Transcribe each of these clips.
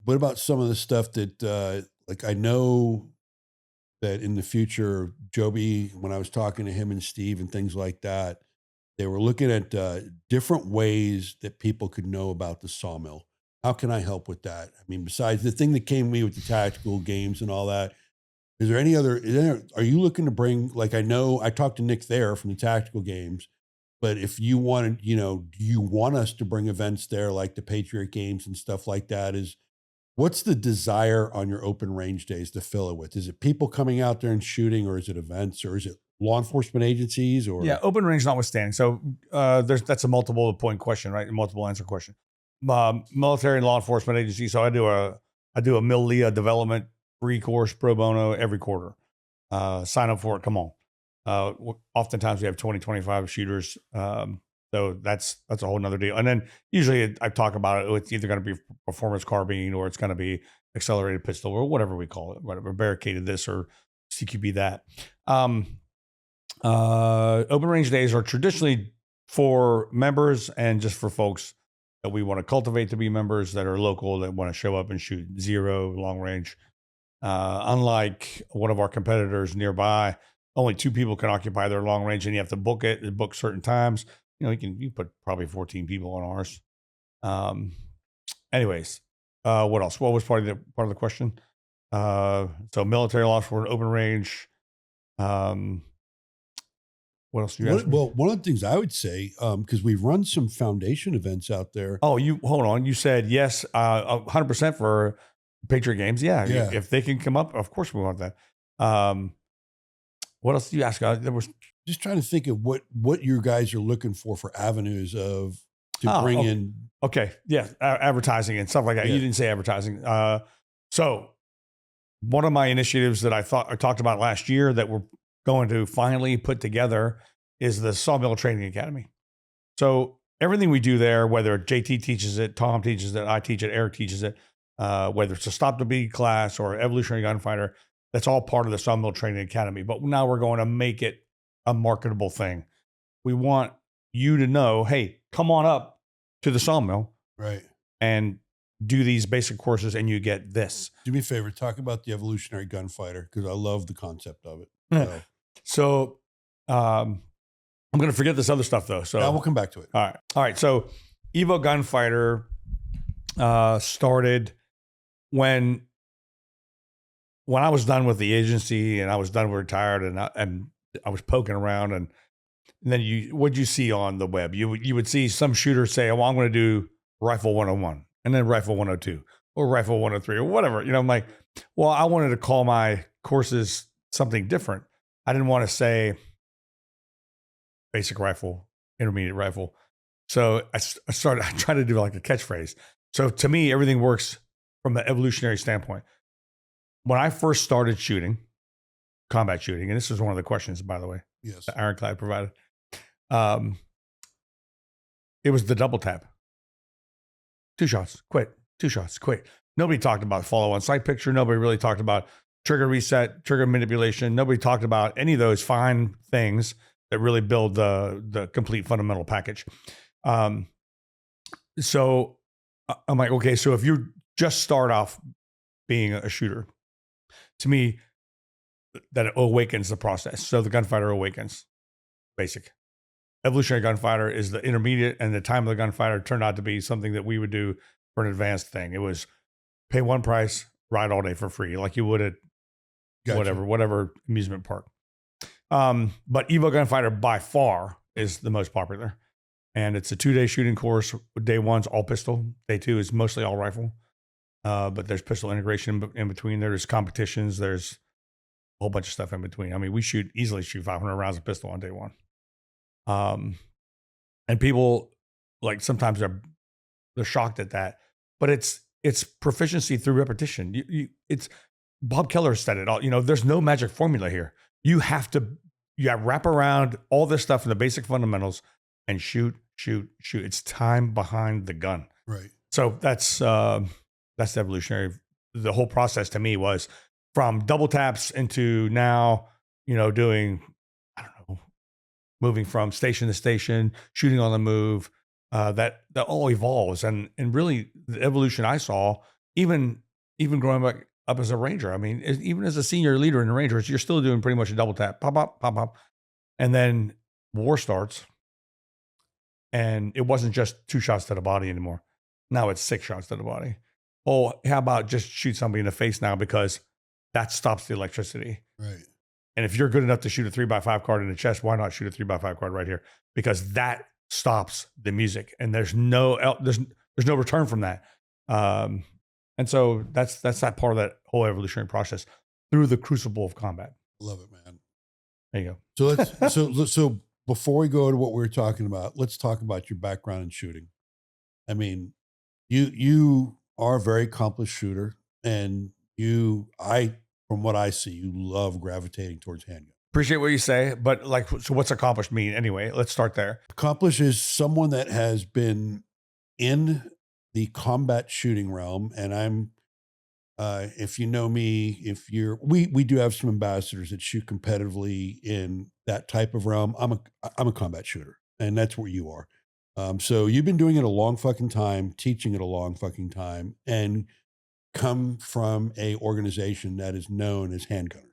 what about some of the stuff that, like I know that in the future, Joby, when I was talking to him and Steve and things like that, they were looking at different ways that people could know about the sawmill. How can I help with that? I mean, besides the thing that came to me with the tactical games and all that, is there any other, are you looking to bring, like, I know I talked to Nick there from the tactical games, but if you wanted, do you want us to bring events there like the Patriot games and stuff like that? What's the desire on your open range days to fill it with? Is it people coming out there and shooting, or is it events, or is it law enforcement agencies, or? Yeah, open range notwithstanding. So that's a multiple point question, right? A multiple answer question. Military and law enforcement agencies. So I do a MIL-LEA development free course pro bono every quarter. Sign up for it. Come on. Oftentimes we have 20, 25 shooters. So that's a whole nother deal. And then usually I talk about it. It's either going to be performance carbine, or it's going to be accelerated pistol, or whatever we call it, whatever, barricaded this or CQB that. Open range days are traditionally for members and just for folks that we want to cultivate to be members, that are local, that want to show up and shoot zero long range. Unlike one of our competitors nearby, only 2 people can occupy their long range, and you have to book certain times. You put probably 14 people on ours. Anyways, what else? What was part of the question? So military law for an open range. What else do you ask me? Well, one of the things I would say, because we've run some foundation events out there. Oh, hold on. You said yes, 100% for Patriot games. Yeah. If they can come up, of course we want that. What else do you ask? There was just trying to think of what you guys are looking for avenues to bring in. Okay. Yeah. Advertising and stuff like that. Yeah. You didn't say advertising. So one of my initiatives that I talked about last year that we're going to finally put together is the Sawmill Training Academy. So everything we do there, whether JT teaches it, Tom teaches it, I teach it, Eric teaches it, whether it's a Stop to Bleed class or Evolutionary Gunfighter, that's all part of the Sawmill Training Academy. But now we're going to make it a marketable thing. We want you to know, hey, come on up to the Sawmill, right, and do these basic courses, and you get this. Do me a favor, talk about the Evolutionary Gunfighter, because I love the concept of it. So I'm going to forget this other stuff though. So we'll come back to it. All right. So Evo Gunfighter started when I was done with the agency and I was done with retired, and I was poking around, and then what'd you see on the web? You would see some shooters say, "Oh, I'm going to do rifle 101 and then rifle 102 or rifle 103 or whatever." I'm like, well, I wanted to call my courses something different. I didn't want to say basic rifle, intermediate rifle. So I tried to do like a catchphrase. So to me, everything works from the evolutionary standpoint. When I first started shooting, combat shooting, and this was one of the questions, by the way, yes, that Ironclad provided, it was the double tap. 2 shots, quit. 2 shots, quit. Nobody talked about follow-on sight picture. Nobody really talked about trigger reset, trigger manipulation. Nobody talked about any of those fine things that really build the complete fundamental package. So I'm like, okay, so if you just start off being a shooter, to me, that it awakens the process. So the gunfighter awakens, basic. Evolutionary Gunfighter is the intermediate, and the time of the gunfighter turned out to be something that we would do for an advanced thing. It was pay one price, ride all day for free, like you would at whatever amusement park. But Evo Gunfighter by far is the most popular, and it's a 2-day shooting course. Day 1's all pistol. Day 2 is mostly all rifle. But there's pistol integration in between. There's competitions. There's a whole bunch of stuff in between. I mean, we easily shoot 500 rounds of pistol on day 1. And people, like, sometimes they're shocked at that, but it's proficiency through repetition. It's Bob Keller said it all. There's no magic formula here. You have to wrap around all this stuff in the basic fundamentals and shoot. It's time behind the gun. Right. So that's evolutionary. The whole process to me was from double taps into now, doing, I don't know, moving from station to station, shooting on the move. That all evolves, and really the evolution I saw, even growing up as a Ranger, I mean, even as a senior leader in the Rangers, you're still doing pretty much a double tap, pop up, pop up, and then war starts, and it wasn't just 2 shots to the body anymore. Now it's 6 shots to the body. Oh, how about just shoot somebody in the face now, because that stops the electricity. Right. And if you're good enough to shoot a 3x5 card in the chest, why not shoot a 3x5 card right here? Because that stops the music, and there's no return from that. And so that's that part of that whole evolutionary process through the crucible of combat. Love it, man. There you go. So so before we go to what we were talking about, let's talk about your background in shooting. I mean, you are a very accomplished shooter, and from what I see, you love gravitating towards handgun. Appreciate what you say, but like, so what's accomplished mean anyway? Let's start there. Accomplished is someone that has been in the combat shooting realm, and I'm, if you know me, we do have some ambassadors that shoot competitively in that type of realm. I'm a combat shooter, and that's where you are. So you've been doing it a long fucking time, teaching it a long fucking time, and come from a organization that is known as handgunners.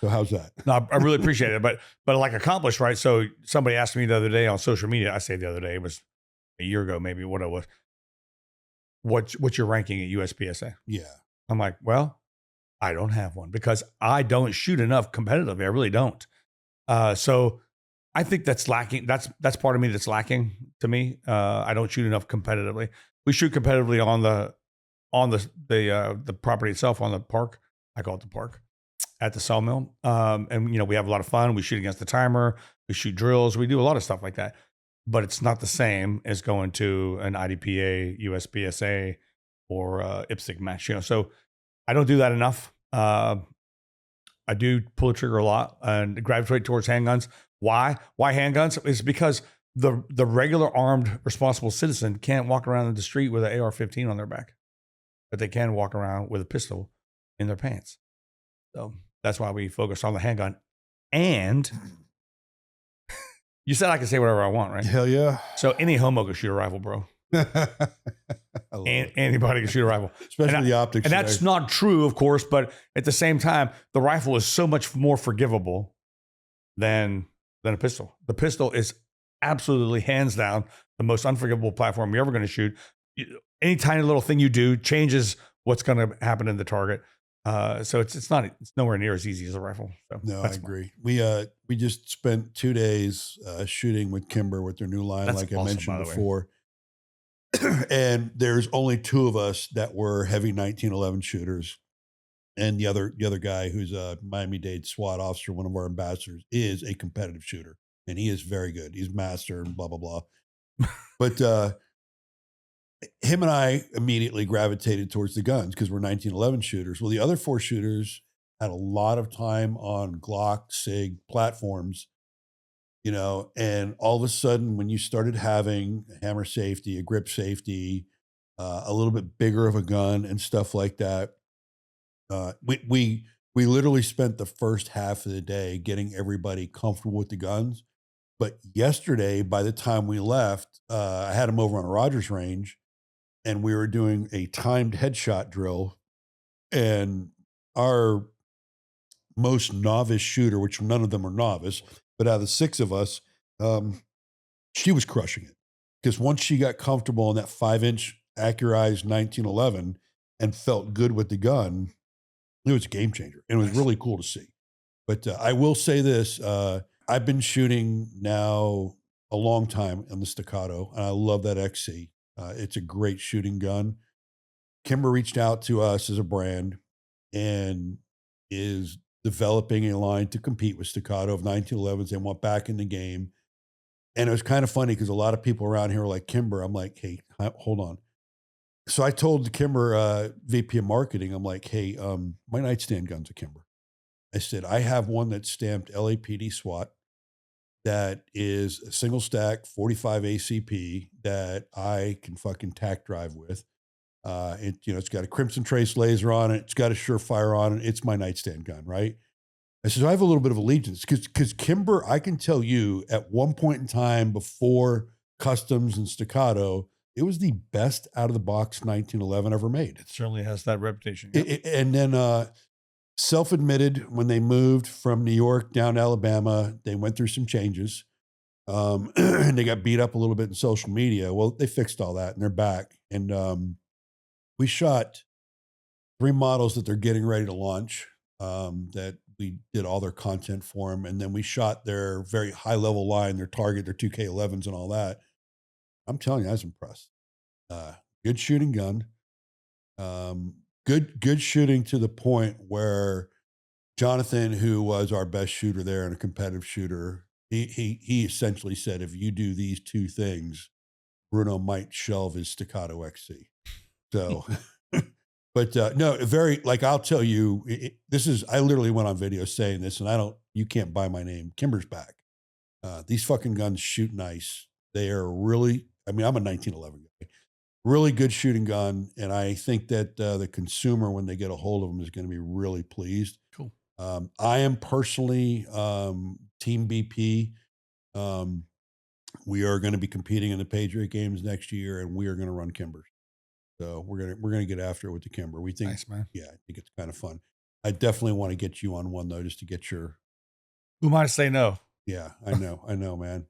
So how's that? No, I really appreciate it, but like accomplished, right? So somebody asked me the other day on social media. I say the other day, it was a year ago, maybe what it was. What's your ranking at USPSA? Yeah. I'm like, well, I don't have one because I don't shoot enough competitively. I really don't. So I think that's lacking. That's part of me that's lacking to me. I don't shoot enough competitively. We shoot competitively on the property itself, on the park. I call it the park at the sawmill. And we have a lot of fun. We shoot against the timer. We shoot drills. We do a lot of stuff like that. But it's not the same as going to an IDPA, USPSA, or IPSC match. So I don't do that enough. I do pull the trigger a lot and gravitate towards handguns. Why? Why handguns? It's because the regular armed responsible citizen can't walk around in the street with an AR-15 on their back, but they can walk around with a pistol in their pants. So that's why we focus on the handgun. And you said I can say whatever I want, right? Hell yeah. So any homo can shoot a rifle, bro. Anybody can shoot a rifle. Especially the optics. And that's not true, of course, but at the same time, the rifle is so much more forgivable than a pistol. The pistol is absolutely, hands down, the most unforgivable platform you're ever going to shoot. Any tiny little thing you do changes what's going to happen in the target. So it's nowhere near as easy as a rifle. So no, I agree. We just spent 2 days shooting with Kimber with their new line, that's like awesome, I mentioned before. And there's only 2 of us that were heavy 1911 shooters, and the other guy, who's a Miami-Dade SWAT officer, one of our ambassadors, is a competitive shooter, and he is very good. He's master and blah blah blah. But him and I immediately gravitated towards the guns because we're 1911 shooters. Well, the other 4 shooters had a lot of time on Glock, SIG platforms, and all of a sudden when you started having a hammer safety, a grip safety, a little bit bigger of a gun and stuff like that, we literally spent the first half of the day getting everybody comfortable with the guns. But yesterday, by the time we left, I had them over on a Rogers range, and we were doing a timed headshot drill, and our most novice shooter, which none of them are novice, but out of the 6 of us, she was crushing it. Because once she got comfortable in that 5-inch accurized 1911 and felt good with the gun, it was a game changer. And it was really cool to see. But I will say this, I've been shooting now a long time on the Staccato, and I love that XC. It's a great shooting gun. Kimber reached out to us as a brand and is developing a line to compete with Staccato of 1911s. They want back in the game. And it was kind of funny because a lot of people around here were like, Kimber. I'm like, hey, hold on. So I told the Kimber VP of marketing, I'm like, hey, my nightstand gun's a Kimber. I said, I have one that's stamped LAPD SWAT that is a single stack 45 ACP that I can fucking tack drive with. It's got a Crimson Trace laser on it. It's got a Surefire on it. It's my nightstand gun, right? I said, I have a little bit of allegiance because Kimber, I can tell you at one point in time before Customs and Staccato, It was the best out of the box 1911 ever made. It certainly has that reputation. Yep. And then self-admitted, when they moved from New York down to Alabama, they went through some changes. And they got beat up a little bit in social media. Well, they fixed all that and they're back. And we shot 3 models that they're getting ready to launch, that we did all their content for them. And then we shot their very high level line, their target, their 2K11s and all that. I'm telling you, I was impressed. Good shooting gun. Good shooting to the point where Jonathan, who was our best shooter there and a competitive shooter, he essentially said, if you do these 2 things, Bruno might shelve his Staccato XC. So, but no, very, like, I'll tell you, this is, I literally went on video saying this, and you can't buy my name. Kimber's back. These fucking guns shoot nice. They are really, I mean, I'm a 1911 guy. Really good shooting gun. And I think that the consumer, when they get a hold of them, is going to be really pleased. Cool. I am personally Team BP. We are going to be competing in the Patriot games next year, and we are going to run Kimbers. So we're gonna get after it with the Kimber. We think, Nice, man. yeah, I think it's kind of fun. I definitely want to get you on one though, just to get your. Who might say no? Yeah, I know, man.